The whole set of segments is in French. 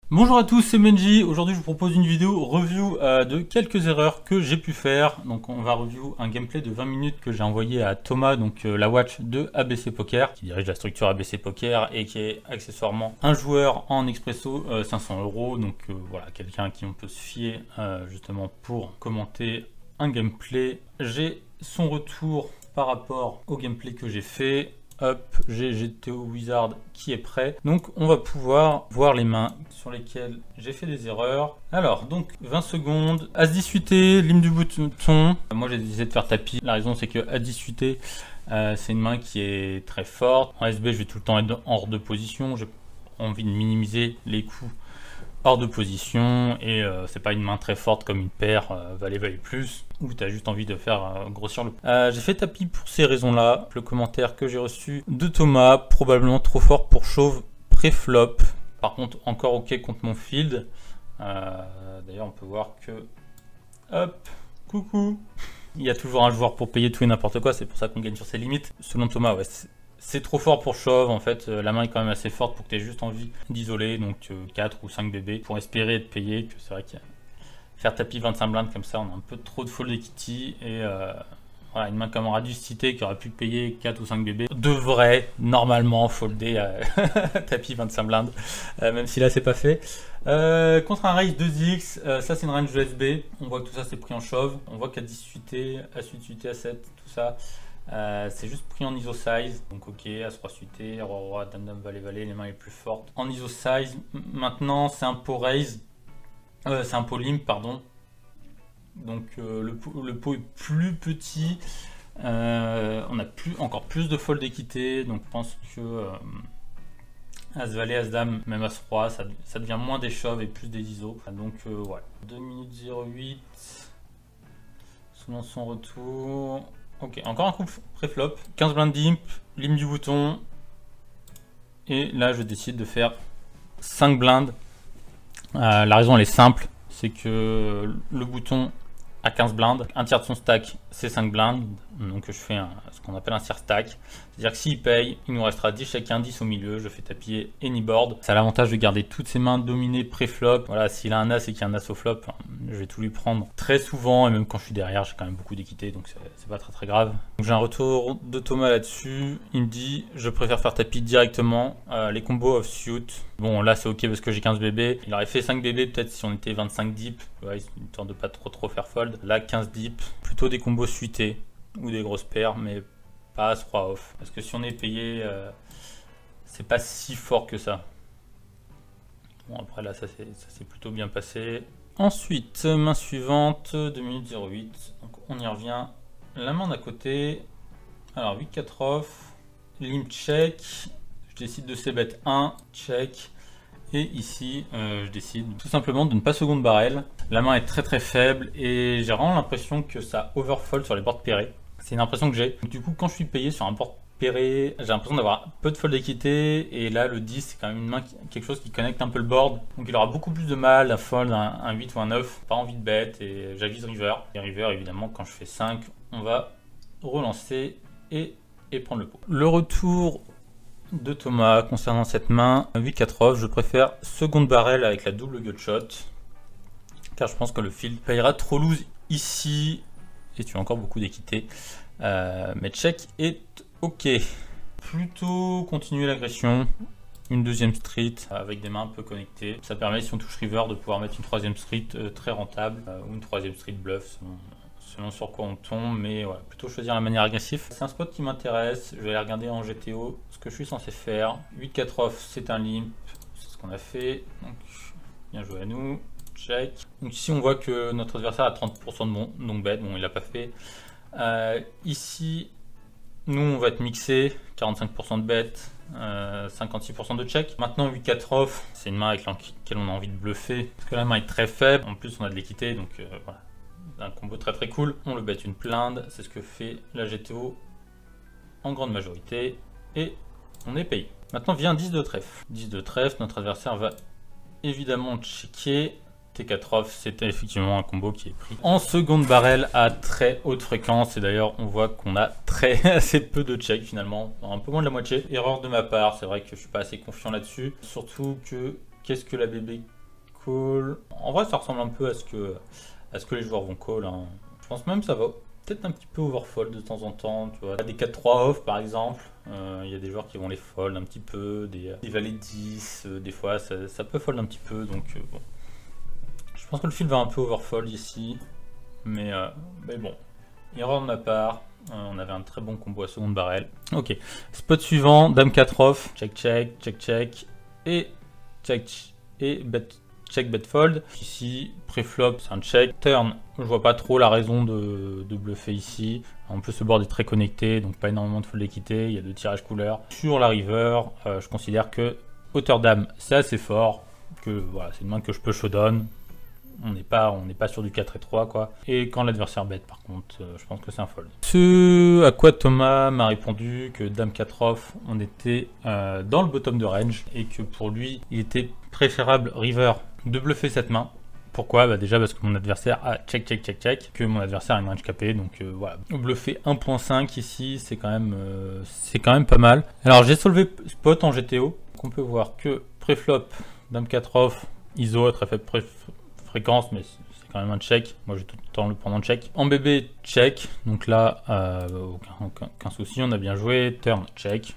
Bonjour à tous, c'est Menji. Aujourd'hui, je vous propose une vidéo review de quelques erreurs que j'ai pu faire. Donc, on va review un gameplay de 20 minutes que j'ai envoyé à Thomas, donc la watch de ABC Poker, qui dirige la structure ABC Poker et qui est accessoirement un joueur en expresso 500 euros. Donc, voilà, quelqu'un à qui on peut se fier justement pour commenter un gameplay. J'ai son retour par rapport au gameplay que j'ai fait. Hop, j'ai GTO Wizard qui est prêt. Donc on va pouvoir voir les mains sur lesquelles j'ai fait des erreurs. Alors, donc 20 secondes. As-10 UT, lime du bouton. Moi j'ai décidé de faire tapis. La raison c'est que As-10 UT, c'est une main qui est très forte. En SB, je vais tout le temps être hors de position. J'ai envie de minimiser les coups hors de position et c'est pas une main très forte comme une paire valet plus ou tu as juste envie de faire grossir le j'ai fait tapis pour ces raisons là. Le commentaire que j'ai reçu de Thomas, probablement trop fort pour chauve pré-flop, par contre encore ok contre mon field. D'ailleurs on peut voir que hop, coucou, il y a toujours un joueur pour payer tout et n'importe quoi, c'est pour ça qu'on gagne sur ses limites. Selon Thomas, ouais, c'est trop fort pour shove, en fait, la main est quand même assez forte pour que tu aies juste envie d'isoler, donc 4 ou 5 bébés, pour espérer être payé, que c'est vrai que faire tapis 25 blindes comme ça, on a un peu trop de fold equity, et voilà, une main comme Radius Cité qui aurait pu payer 4 ou 5 bébés, devrait normalement folder tapis 25 blindes, même si là c'est pas fait. Contre un raise 2x, ça c'est une range USB, on voit que tout ça c'est pris en shove, on voit qu'à 18 A8 suité, A7, tout ça, c'est juste pris en ISO size, donc ok, As-Roi suité, Roi, Dame, Dame, Valet, Valet, les mains les plus fortes. En ISO size, maintenant c'est un pot raise, c'est un pot limp, pardon. Donc le pot est plus petit, on a encore plus de fold d'équité, donc je pense que As-Valet, As-Dame, même As-Roi, ça devient moins des shoves et plus des ISO. Donc ouais, 2 minutes 08, selon son retour. Ok, encore un coup pré-flop, 15 blindes d'imp, lime du bouton, et là je décide de faire 5 blindes. La raison elle est simple, c'est que le bouton a 15 blindes, un tiers de son stack c'est 5 blindes, donc je fais ce qu'on appelle un tiers stack, c'est-à-dire que s'il paye, il nous restera 10 chacun, 10 au milieu, je fais tapis any board. Ça a l'avantage de garder toutes ses mains dominées pré-flop. Voilà, s'il a un as et qu'il y a un as au flop, je vais tout lui prendre très souvent, et même quand je suis derrière, j'ai quand même beaucoup d'équité, donc c'est pas très grave. J'ai un retour de Thomas là-dessus, il me dit je préfère faire tapis directement, les combos off-suit. Bon là c'est ok parce que j'ai 15 bébés, il aurait fait 5 bébés peut-être si on était 25 deep, ouais, histoire de pas trop faire fold. Là 15 deep, plutôt des combos suités ou des grosses paires, mais pas As-Roi off, parce que si on est payé, c'est pas si fort que ça. Bon après là ça s'est plutôt bien passé. Ensuite, main suivante, 2 minutes 08, donc on y revient. La main d'à côté, alors 8-4 off, limp check, je décide de c-bet 1, check, et ici je décide tout simplement de ne pas second barrel. La main est très faible et j'ai vraiment l'impression que ça overfold sur les boards pairés. C'est une impression que j'ai. Du coup, quand je suis payé sur un board pairé, j'ai l'impression d'avoir peu de fold d'équité, et là le 10 c'est quand même une main, quelque chose qui connecte un peu le board, donc il aura beaucoup plus de mal à fold un 8 ou un 9, pas envie de bet, et j'avise river. Et river évidemment quand je fais 5, on va relancer et prendre le pot. Le retour de Thomas concernant cette main, 8-4 off, je préfère seconde barrel avec la double gutshot, car je pense que le field payera trop loose ici, et tu as encore beaucoup d'équité. Mais check est ok. Plutôt continuer l'agression. Une deuxième street avec des mains un peu connectées. Ça permet, si on touche river, de pouvoir mettre une troisième street très rentable, ou une troisième street bluff selon sur quoi on tombe. Mais voilà, plutôt choisir la manière agressive. C'est un spot qui m'intéresse. Je vais aller regarder en GTO ce que je suis censé faire. 8-4 off, c'est un limp. C'est ce qu'on a fait. Donc, bien joué à nous. Check. Donc ici on voit que notre adversaire a 30% de donc bet, bon il l'a pas fait. Ici nous on va être mixé, 45% de bet, 56% de check. Maintenant 8-4 off, c'est une main avec laquelle on a envie de bluffer, parce que la main est très faible, en plus on a de l'équité, donc voilà, un combo très cool. On le bet une blinde, c'est ce que fait la GTO en grande majorité, et on est payé. Maintenant vient 10 de trèfle. 10 de trèfle, notre adversaire va évidemment checker. T4 off, c'était effectivement un combo qui est pris en seconde barrel à très haute fréquence, et d'ailleurs on voit qu'on a assez peu de check finalement, un peu moins de la moitié. Erreur de ma part, c'est vrai que je suis pas assez confiant là-dessus, surtout que qu'est-ce que la BB call. En vrai, ça ressemble un peu à ce que les joueurs vont call. Hein. Je pense même que ça va peut-être un petit peu overfold de temps en temps. Tu vois. Des 4-3 off par exemple. Il y a des joueurs qui vont les fold un petit peu. Des valets 10. Des fois, ça peut fold un petit peu. Donc, bon. Je pense que le fil va un peu overfold ici. Mais bon. Erreur de ma part. On avait un très bon combo à seconde barrel. Ok. Spot suivant. Dame 4 off. Check, check, check, check. Et check. Et check bet fold. Ici, préflop, c'est un check. Turn, je vois pas trop la raison de bluffer ici. En plus, ce board est très connecté, donc pas énormément de fold d'équité. Il y a 2 tirages couleurs. Sur la river, je considère que hauteur dame, c'est assez fort. Que voilà, c'est une main que je peux showdown. On n'est pas sur du 4 et 3 quoi. Et quand l'adversaire bet par contre, je pense que c'est un fold. Ce à quoi Thomas m'a répondu que dame 4 off, on était dans le bottom de range et que pour lui, il était préférable river de bluffer cette main. Pourquoi? Bah déjà parce que mon adversaire a check, check, check, check, que mon adversaire a une range capée, donc voilà. Bluffer 1.5 ici, c'est quand même pas mal. Alors j'ai solvé spot en GTO, donc on peut voir que préflop, dame 4 off, ISO à très faible fréquence, mais c'est quand même un check. Moi, je vais tout le temps le prendre en check. En bébé, check. Donc là, aucun souci. On a bien joué. Turn, check.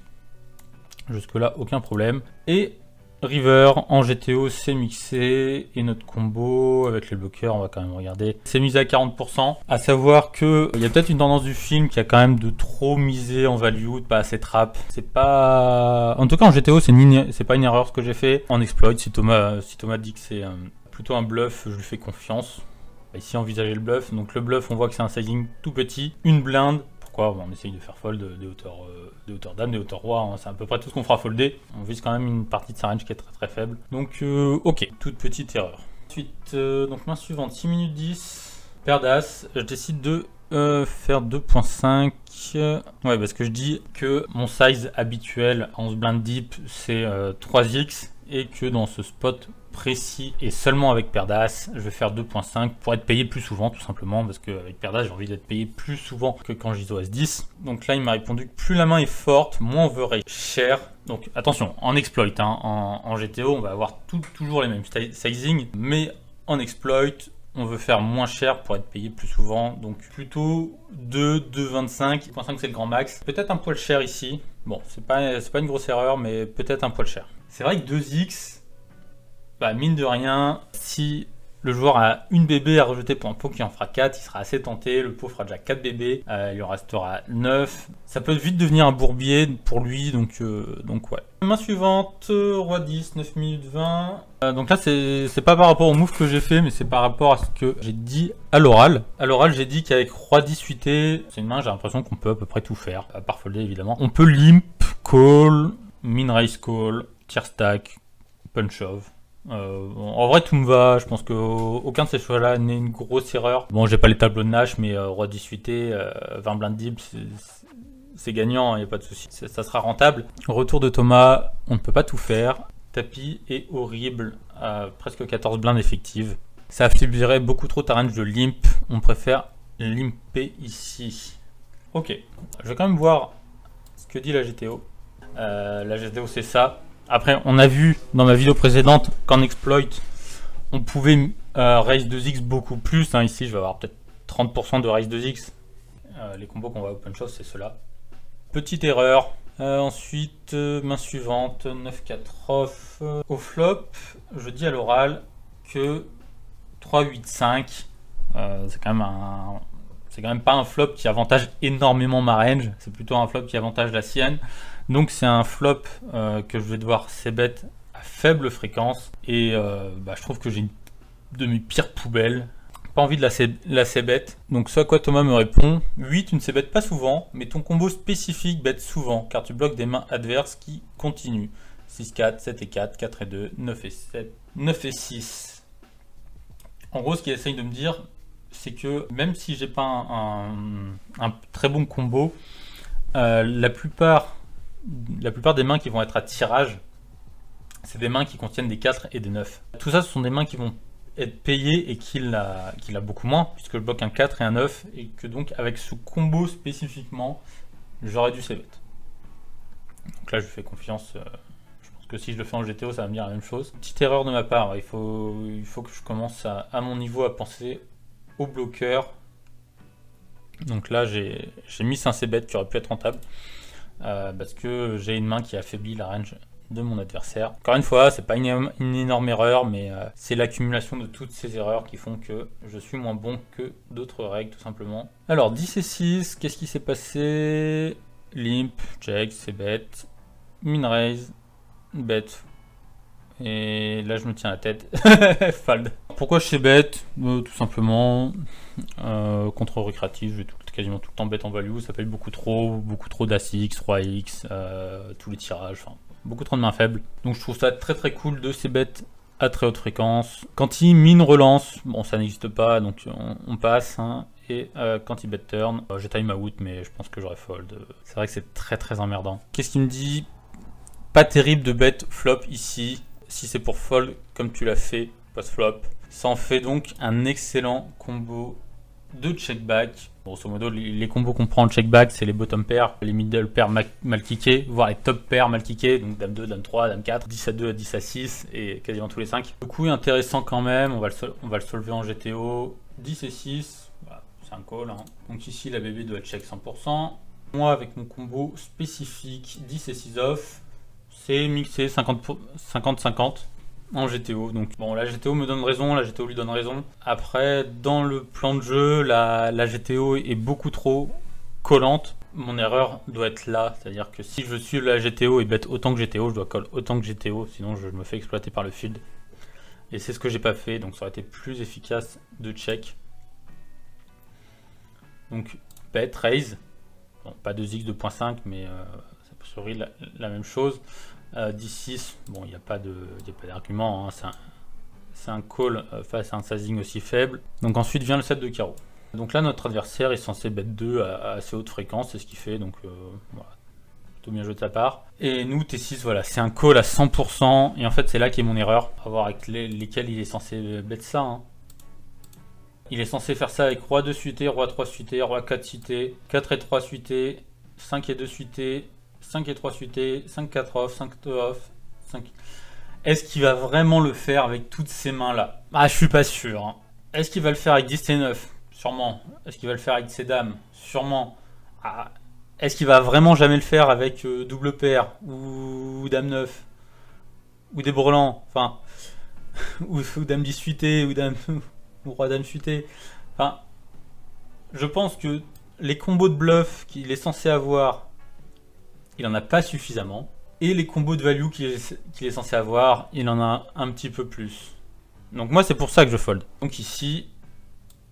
Jusque-là, aucun problème. Et river, en GTO, c'est mixé. Et notre combo avec les bloqueurs, on va quand même regarder. C'est misé à 40%. À savoir que il y a peut-être une tendance du film qui a quand même de trop miser en value, de pas assez trap. C'est pas... En tout cas, en GTO, c'est pas une erreur ce que j'ai fait. En exploit, si Thomas dit que c'est... plutôt un bluff, je lui fais confiance. Ici, envisager le bluff. Donc le bluff, on voit que c'est un sizing tout petit. Une blinde. Pourquoi? On essaye de faire fold des hauteurs dame, des hauteurs roi. Hein. C'est à peu près tout ce qu'on fera folder. On vise quand même une partie de sa range qui est très très faible. Donc ok, toute petite erreur. Ensuite, donc main suivante, 6 minutes 10. Paire d'as. Je décide de faire 2.5. Ouais, parce que je dis que mon size habituel en 11 blind deep, c'est 3x. Et que dans ce spot précis et seulement avec paire d'as, je vais faire 2.5 pour être payé plus souvent, tout simplement, parce qu'avec paire d'as, j'ai envie d'être payé plus souvent que quand j'ISO As-10. Donc là, il m'a répondu que plus la main est forte, moins on veut raise cher. Donc attention, en exploit, hein, en GTO, on va avoir toujours les mêmes sizing, mais en exploit, on veut faire moins cher pour être payé plus souvent, donc plutôt 2.25, 2.5 c'est le grand max. Peut-être un poil cher ici, bon, c'est pas une grosse erreur, mais peut-être un poil cher. C'est vrai que 2x, bah mine de rien, si le joueur a une bébé à rejeter pour un pot qui en fera 4, il sera assez tenté, le pot fera déjà 4 bébés, il en restera 9. Ça peut vite devenir un bourbier pour lui, donc ouais. Main suivante, roi 10, 9 minutes 20. Donc là, c'est pas par rapport au move que j'ai fait, mais c'est par rapport à ce que j'ai dit à l'oral. À l'oral, j'ai dit qu'avec roi 10 suité, c'est une main, j'ai l'impression qu'on peut à peu près tout faire, à part folder évidemment. On peut limp, call, min raise call, tier stack, punch off. En vrai tout me va, je pense qu'aucun de ces choix là n'est une grosse erreur. Bon, j'ai pas les tableaux de Nash, mais roi 18, 20 blind deep, c'est gagnant, il n'y a pas de souci, ça sera rentable. Au retour de Thomas, on ne peut pas tout faire. Tapis est horrible, presque 14 blindes effectives. Ça affaiblirait beaucoup trop ta range de limp, on préfère limper ici. Ok, je vais quand même voir ce que dit la GTO. La GTO c'est ça. Après, on a vu dans ma vidéo précédente qu'en exploit, on pouvait raise 2x beaucoup plus. Hein. Ici, je vais avoir peut-être 30% de raise 2x. Les combos qu'on va open shove, c'est cela. Petite erreur. Ensuite, main suivante, 9-4 off. Au flop, je dis à l'oral que 3-8-5, c'est quand même pas un flop qui avantage énormément ma range. C'est plutôt un flop qui avantage la sienne. Donc c'est un flop que je vais devoir c-bet à faible fréquence. Et je trouve que j'ai une de mes pires poubelles. Pas envie de la c-bet. Donc ce à quoi Thomas me répond, 8 tu ne c-bet pas souvent, mais ton combo spécifique bet souvent, car tu bloques des mains adverses qui continuent. 6-4, 7 et 4, 4 et 2, 9 et 7, 9 et 6. En gros ce qu'il essaye de me dire, c'est que même si j'ai pas un très bon combo, la plupart des mains qui vont être à tirage, c'est des mains qui contiennent des 4 et des 9. Tout ça, ce sont des mains qui vont être payées et qu'il a beaucoup moins, puisque je bloque un 4 et un 9, et que donc avec ce combo spécifiquement, j'aurais dû c-bet. Donc là, je fais confiance, je pense que si je le fais en GTO, ça va me dire la même chose. Petite erreur de ma part, il faut que je commence à mon niveau à penser au bloqueur. Donc là, j'ai mis 5 c-bet qui aurait pu être rentable. Parce que j'ai une main qui affaiblit la range de mon adversaire. Encore une fois, c'est pas une énorme erreur, mais c'est l'accumulation de toutes ces erreurs qui font que je suis moins bon que d'autres règles, tout simplement. Alors, 10 et 6, qu'est-ce qui s'est passé? Limp, check, c-bet, min raise, bet. Et là, je me tiens la tête. Fold. Pourquoi je c-bet? Tout simplement, contre récréatif, j'ai quasiment tout le temps bet en value, ça paye beaucoup trop d'As-X, Roi-X, tous les tirages, enfin, beaucoup trop de mains faibles. Donc je trouve ça très cool de c-bet à très haute fréquence. Quand il min relance, bon ça n'existe pas, donc on passe, hein. Et quand il bet turn, j'ai time out, mais je pense que j'aurais fold. C'est vrai que c'est très emmerdant. Qu'est-ce qu'il me dit? Pas terrible de bet flop ici, si c'est pour fold comme tu l'as fait post-flop. Ça en fait donc un excellent combo de check-back. Grosso modo, les combos qu'on prend en check-back, c'est les bottom pairs, les middle pairs mal kickés, voire les top pairs mal kickés, donc dame 2, dame 3, dame 4, 10 à 2, 10 à 6, et quasiment tous les 5. Le coup est intéressant quand même, on va le solver en GTO. 10 et 6, voilà, c'est un call, hein. Donc ici, la bébé doit check 100%. Moi, avec mon combo spécifique 10 et 6 off, c'est mixé 50-50. En GTO, donc bon, la GTO me donne raison, la GTO lui donne raison. Après, dans le plan de jeu, la GTO est beaucoup trop collante. Mon erreur doit être là, c'est-à-dire que si je suis la GTO et bet autant que GTO, je dois call autant que GTO, sinon je me fais exploiter par le field. Et c'est ce que j'ai pas fait, donc ça aurait été plus efficace de check. Donc bet, raise, bon, pas 2x, 2.5, mais ça serait la même chose. 10-6, bon, il n'y a pas d'argument, hein, c'est un call face à un sizing aussi faible. Donc ensuite vient le set de carreau. Donc là, notre adversaire est censé bet 2 à assez haute fréquence, c'est ce qu'il fait, donc voilà, plutôt bien joué de sa part. Et nous, T6, voilà, c'est un call à 100%, et en fait, c'est là qu'est mon erreur, à voir avec lesquels il est censé bet ça. Hein. Il est censé faire ça avec Roi 2 suité, Roi 3 suité, Roi 4 suité, 4 et 3 suité, 5 et 2 suité, 5 et 3 suité, 5, 4 off, 5 2 off, 5... Est-ce qu'il va vraiment le faire avec toutes ces mains-là? Ah, je suis pas sûr. Hein. Est-ce qu'il va le faire avec 10 et 9? Sûrement. Est-ce qu'il va le faire avec ses dames? Sûrement. Ah. Est-ce qu'il va vraiment jamais le faire avec double paire ou dame 9? Ou des brelans? Enfin, ou dame 10 suité, ou roi dame suité. Enfin, je pense que les combos de bluff qu'il est censé avoir, il en a pas suffisamment. Et les combos de value qu'il est censé avoir, il en a un petit peu plus. Donc moi, c'est pour ça que je fold. Donc ici,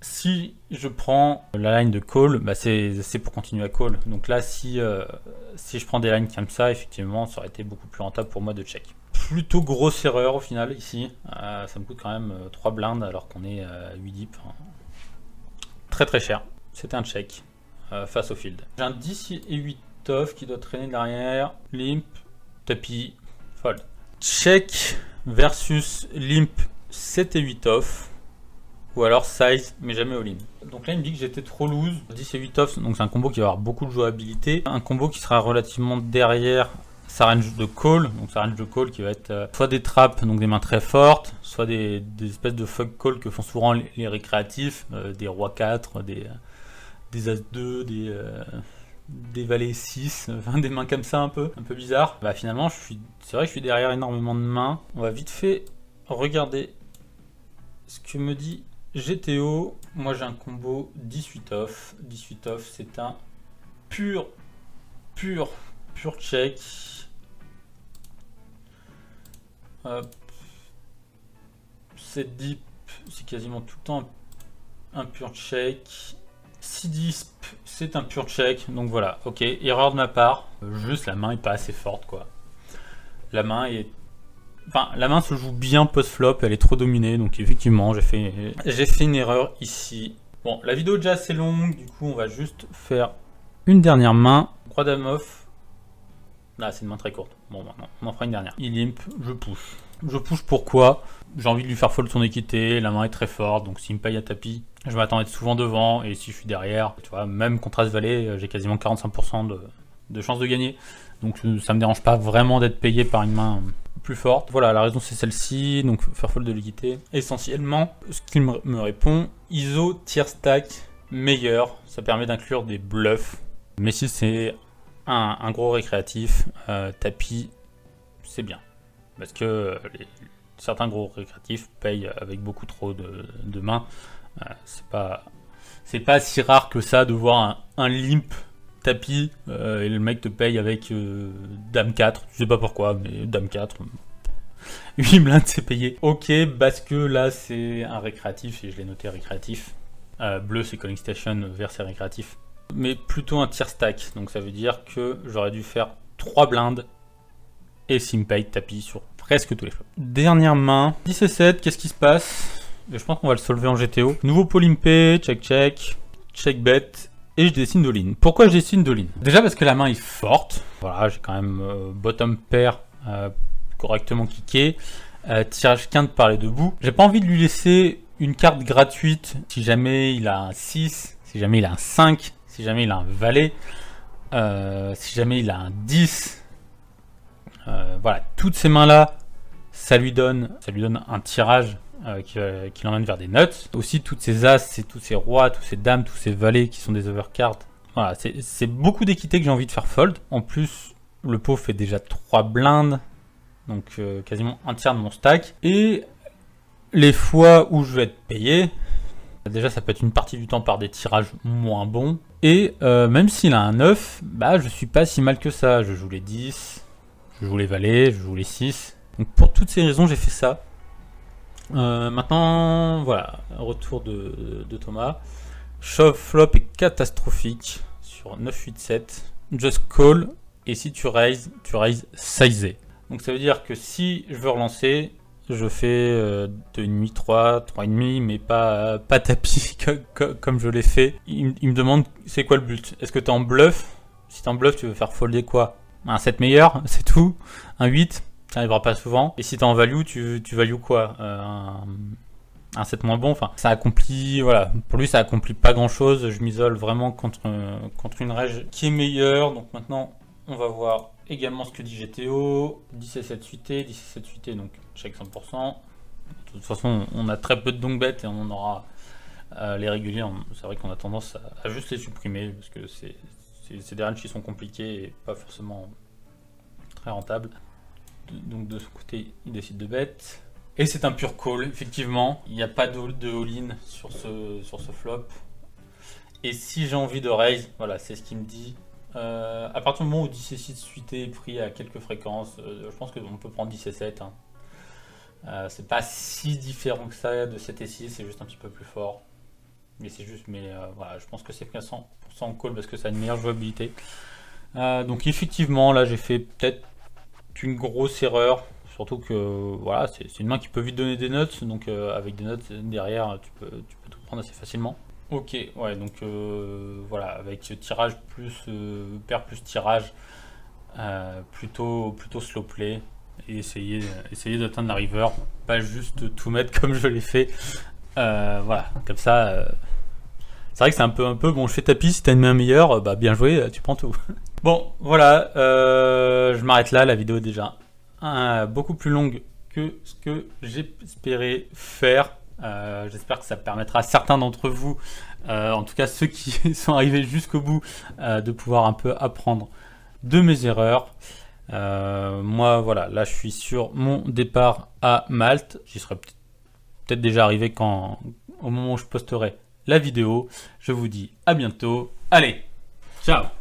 si je prends la line de call, bah c'est pour continuer à call. Donc là, si je prends des lines comme ça, effectivement, ça aurait été beaucoup plus rentable pour moi de check. Plutôt grosse erreur au final ici. Ça me coûte quand même 3 blindes alors qu'on est à 8 deep. Très très cher. C'était un check face au field. J'ai un 10 et 8 off qui doit traîner derrière. Limp, tapis, fold. Check versus limp 7 et 8 off. Ou alors size, mais jamais all-in. Donc là, il me dit que j'étais trop loose. 10 et 8 off, donc c'est un combo qui va avoir beaucoup de jouabilité. Un combo qui sera relativement derrière sa range de call. Donc sa range de call qui va être soit des traps, donc des mains très fortes, soit des espèces de fuck call que font souvent les récréatifs. Des rois 4, des as 2, des valets 6, enfin des mains comme ça un peu bizarre. Bah finalement, c'est vrai que je suis derrière énormément de mains. On va vite fait regarder ce que me dit GTO. Moi j'ai un combo 18 off. 18 off, c'est un pur check. C'est deep, c'est quasiment tout le temps un pur check. 6-10, c'est un pur check. Donc voilà, ok, erreur de ma part. Juste la main est pas assez forte, quoi. La main se joue bien post-flop, elle est trop dominée. Donc effectivement, j'ai fait une erreur ici. Bon, la vidéo est déjà assez longue, du coup on va juste faire une dernière main. Roi dame off. Là, c'est une main très courte. Bon, maintenant, on en fera une dernière. Il limp, je push. Je push pourquoi? J'ai envie de lui faire fold son équité, la main est très forte, donc s'il me paye à tapis, je m'attends à être souvent devant, et si je suis derrière, tu vois, même contre As-Valet, j'ai quasiment 45% de chance de gagner. Donc ça me dérange pas vraiment d'être payé par une main plus forte. Voilà, la raison c'est celle-ci, donc faire fold de liquidité. Essentiellement, ce qu'il me répond, ISO tier stack meilleur, ça permet d'inclure des bluffs. Mais si c'est un gros récréatif, tapis, c'est bien. Parce que certains gros récréatifs payent avec beaucoup trop de mains. C'est pas si rare que ça de voir un limp tapis et le mec te paye avec Dame 4. Je sais pas pourquoi, mais Dame 4. 8 blindes c'est payé. Ok, parce que là c'est un récréatif et je l'ai noté récréatif. Bleu c'est Calling Station, vert c'est récréatif. Mais plutôt un tier stack. Donc ça veut dire que j'aurais dû faire 3 blindes et Simpay tapis sur presque tous les flops. Dernière main, 10 et 7, qu'est-ce qui se passe? Je pense qu'on va le solver en GTO. Nouveau Polimpé, check check, check bet, et je dessine d'all-in. Pourquoi je dessine d'all-in? Déjà parce que la main est forte. Voilà, j'ai quand même bottom pair correctement kické. Tirage quinte par les deux bouts. J'ai pas envie de lui laisser une carte gratuite si jamais il a un 6, si jamais il a un 5, si jamais il a un valet, si jamais il a un 10. Voilà, toutes ces mains-là, ça lui donne un tirage qui l'emmène vers des nuts. Aussi, toutes ces as, tous ces rois, tous ces dames, tous ces valets qui sont des overcards. Voilà, c'est beaucoup d'équité que j'ai envie de faire fold. En plus, le pot fait déjà 3 blindes, donc quasiment un tiers de mon stack. Et les fois où je vais être payé, déjà ça peut être une partie du temps par des tirages moins bons. Et même s'il a un 9, bah je suis pas si mal que ça. Je joue les 10, je joue les valets, je joue les 6. Donc pour toutes ces raisons, j'ai fait ça. Maintenant, voilà, retour de Thomas. Shove flop est catastrophique sur 9-8-7. Just call, et si tu raises sizé. Donc ça veut dire que si je veux relancer, je fais 2,5, 3, 3,5, mais pas tapis comme je l'ai fait. Il me demande c'est quoi le but. Est-ce que tu es en bluff? Si tu es en bluff, tu veux faire folder quoi? Un 7 meilleur, c'est tout. Un 8, ça n'arrivera pas souvent. Et si tu es en value, tu value quoi? Un 7 moins bon. Enfin, ça accomplit, voilà. Pour lui, ça accomplit pas grand chose. Je m'isole vraiment contre une règle qui est meilleure. Donc maintenant, on va voir également ce que dit GTO. 10 et 7 suité, 10 et 7 suité, donc check 100%. De toute façon, on a très peu de donk bet et on en aura les réguliers. C'est vrai qu'on a tendance à juste les supprimer parce que c'est des ranges qui sont compliqués et pas forcément très rentables. Donc de ce côté, il décide de bet. Et c'est un pur call, effectivement. Il n'y a pas de all-in sur ce flop. Et si j'ai envie de raise, voilà, c'est ce qu'il me dit. À partir du moment où 10 et 6 suité est pris à quelques fréquences, je pense qu'on peut prendre 10 et 7. Hein. C'est pas si différent que ça de 7 et 6, c'est juste un petit peu plus fort. Mais c'est juste, voilà, je pense que c'est 100% call parce que ça a une meilleure jouabilité. Donc effectivement, là j'ai fait peut-être une grosse erreur. Surtout que voilà, c'est une main qui peut vite donner des notes. Donc avec des notes derrière, tu peux tout prendre assez facilement. Ok, ouais, donc voilà, avec tirage plus paire plus tirage, plutôt slow play, et essayer d'atteindre la river, pas juste tout mettre comme je l'ai fait. Voilà, comme ça, c'est vrai que c'est un peu bon, je fais tapis, si t'as une main meilleure, bah bien joué, tu prends tout. Bon, voilà, je m'arrête là, la vidéo est déjà beaucoup plus longue que ce que j'espérais faire. J'espère que ça permettra à certains d'entre vous, en tout cas ceux qui sont arrivés jusqu'au bout, de pouvoir un peu apprendre de mes erreurs. Moi voilà, là je suis sur mon départ à Malte. J'y serai peut-être déjà arrivé au moment où je posterai la vidéo. Je vous dis à bientôt. Allez, ciao!